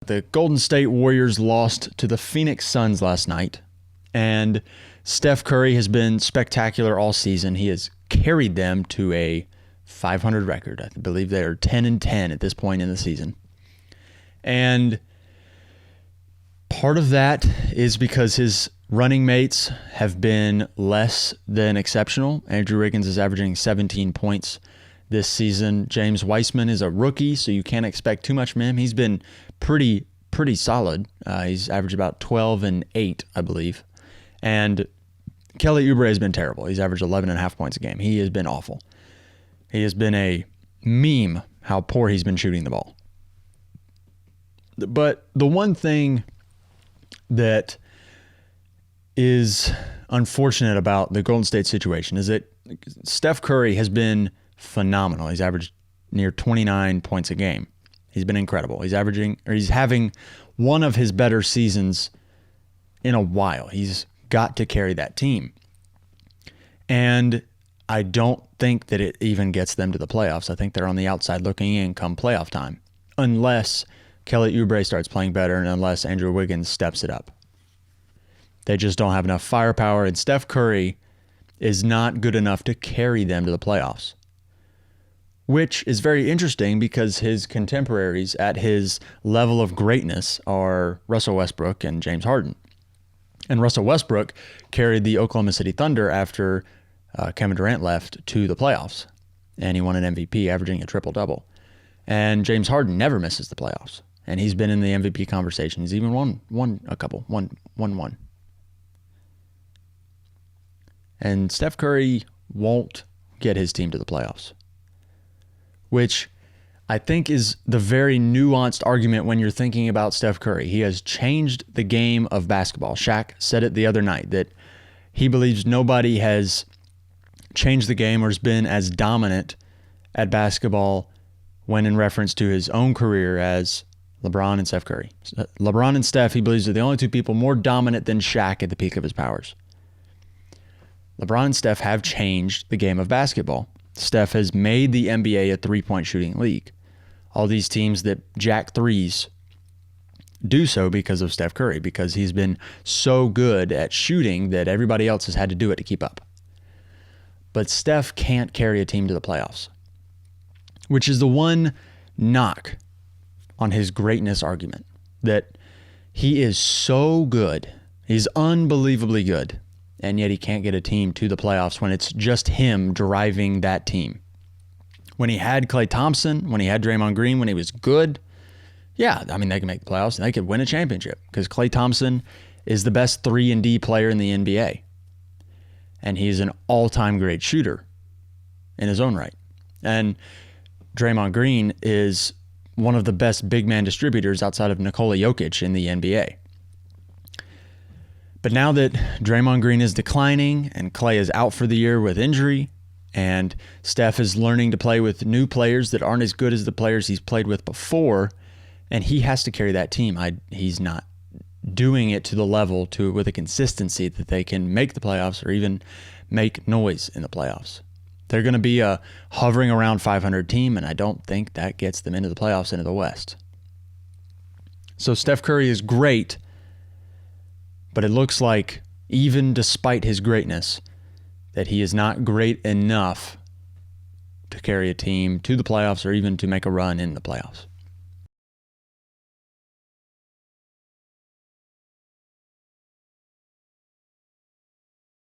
The Golden State Warriors lost to the Phoenix Suns last night, and Steph Curry has been spectacular all season. He has carried them to a 500 record. I believe they are 10-10 at this point in the season. And part of that is because his running mates have been less than exceptional. Andrew Wiggins is averaging 17 points this season. James Wiseman is a rookie, so you can't expect too much from him. He's been pretty solid. He's averaged about 12 and 8, I believe. And Kelly Oubre has been terrible. He's averaged 11.5 points a game. He has been awful. He has been a meme how poor he's been shooting the ball. But the one thing that is unfortunate about the Golden State situation is that Steph Curry has been phenomenal. He's averaged near 29 points a game. He's been incredible. He's having one of his better seasons in a while. He's got to carry that team. And I don't think that it even gets them to the playoffs. I think they're on the outside looking in come playoff time, unless Kelly Oubre starts playing better and unless Andrew Wiggins steps it up. They just don't have enough firepower, and Steph Curry is not good enough to carry them to the playoffs, which is very interesting because his contemporaries at his level of greatness are Russell Westbrook and James Harden. And Russell Westbrook carried the Oklahoma City Thunder after Kevin Durant left to the playoffs, and he won an MVP, averaging a triple-double. And James Harden never misses the playoffs, and he's been in the MVP conversation. He's even won a couple, won one. And Steph Curry won't get his team to the playoffs, which I think is the very nuanced argument when you're thinking about Steph Curry. He has changed the game of basketball. Shaq said it the other night that he believes nobody has changed the game or has been as dominant at basketball when in reference to his own career as LeBron and Steph Curry. LeBron and Steph, he believes, are the only two people more dominant than Shaq at the peak of his powers. LeBron and Steph have changed the game of basketball. Steph has made the NBA a three-point shooting league. All these teams that jack threes do so because of Steph Curry, because he's been so good at shooting that everybody else has had to do it to keep up. But Steph can't carry a team to the playoffs, which is the one knock on his greatness argument, that he is so good, he's unbelievably good, and yet he can't get a team to the playoffs when it's just him driving that team. When he had Klay Thompson, when he had Draymond Green, when he was good, yeah, I mean, they can make the playoffs and they could win a championship because Klay Thompson is the best 3-and-D player in the NBA. And he's an all-time great shooter in his own right. And Draymond Green is one of the best big man distributors outside of Nikola Jokic in the NBA. But now that Draymond Green is declining and Klay is out for the year with injury, and Steph is learning to play with new players that aren't as good as the players he's played with before, and he has to carry that team. He's not doing it to the level with a consistency that they can make the playoffs or even make noise in the playoffs. They're going to be a hovering around 500 team, and I don't think that gets them into the playoffs into the West. So Steph Curry is great, but it looks like, even despite his greatness, that he is not great enough to carry a team to the playoffs or even to make a run in the playoffs.